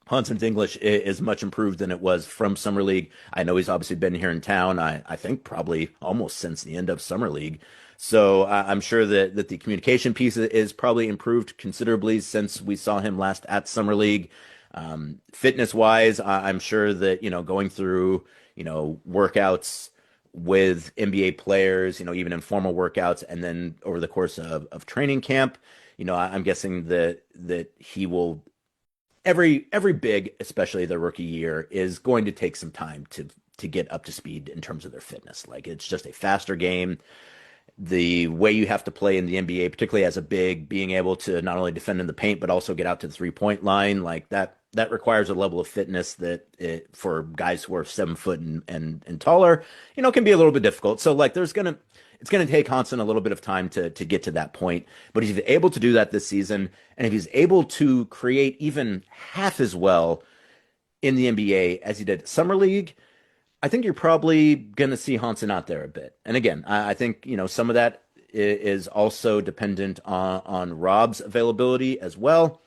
Hanson's English is much improved than it was from Summer League. I know he's obviously been here in town. I think probably almost since the end of Summer League. So I'm sure that the communication piece is probably improved considerably since we saw him last at Summer League. Fitness wise, I'm sure that, going through, workouts with NBA players, even informal workouts, and then over the course of training camp, I'm guessing that he will every big, especially the rookie year, is going to take some time to get up to speed in terms of their fitness. Like it's just a faster game. The way you have to play in the NBA, particularly as a big, being able to not only defend in the paint but also get out to the 3-point line, like that requires a level of fitness for guys who are 7 foot and taller, can be a little bit difficult. So like it's gonna take Hansen a little bit of time to get to that point. But if he's able to do that this season, and if he's able to create even half as well in the NBA as he did Summer League, I think you're probably going to see Hansen out there a bit. And again, I think, some of that is also dependent on Rob's availability as well.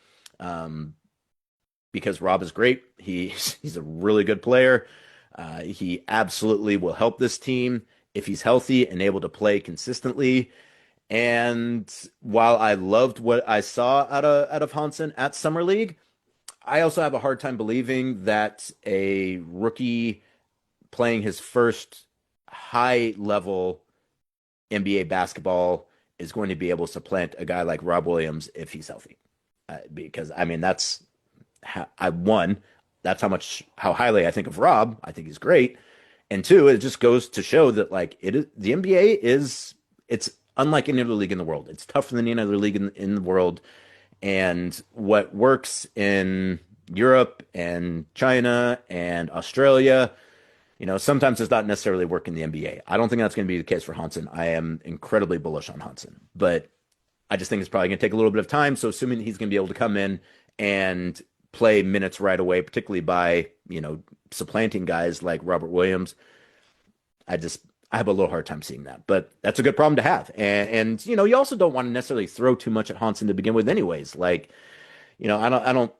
Because Rob is great. He's a really good player. He absolutely will help this team if he's healthy and able to play consistently. And while I loved what I saw out of Hansen at Summer League, I also have a hard time believing that a rookie playing his first high level NBA basketball is going to be able to supplant a guy like Rob Williams if he's healthy. Because I mean, that's how highly I think of Rob. I think he's great. And two, it just goes to show that like the NBA it's unlike any other league in the world. It's tougher than any other league in the world. And what works in Europe and China and Australia, sometimes does not necessarily work in the NBA. I don't think that's going to be the case for Hansen. I am incredibly bullish on Hansen, but I just think it's probably going to take a little bit of time. So assuming he's going to be able to come in and play minutes right away, particularly by, supplanting guys like Robert Williams, I have a little hard time seeing that, but that's a good problem to have. And you also don't want to necessarily throw too much at Hansen to begin with anyways. Like, I've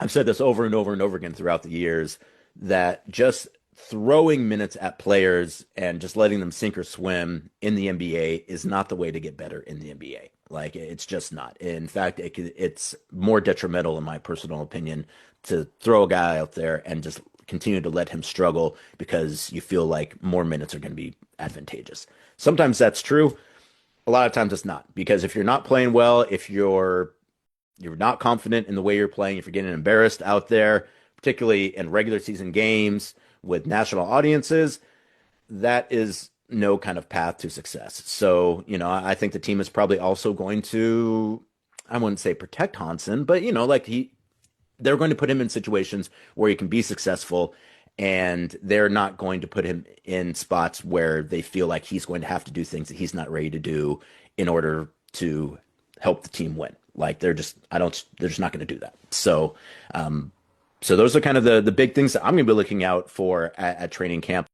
said this over and over and over again throughout the years that just throwing minutes at players and just letting them sink or swim in the NBA is not the way to get better in the NBA. Like it's just not. In fact, it's more detrimental, in my personal opinion, to throw a guy out there and just continue to let him struggle because you feel like more minutes are going to be advantageous. Sometimes that's true. A lot of times it's not, because if you're not playing well, if you're not confident in the way you're playing, if you're getting embarrassed out there, particularly in regular season games with national audiences, that is no kind of path to success. So, I think the team is probably also going to, I wouldn't say protect Hansen, but they're going to put him in situations where he can be successful, and they're not going to put him in spots where they feel like he's going to have to do things that he's not ready to do in order to help the team win. Like they're just not going to do that. So, so those are kind of the big things that I'm going to be looking out for at training camp.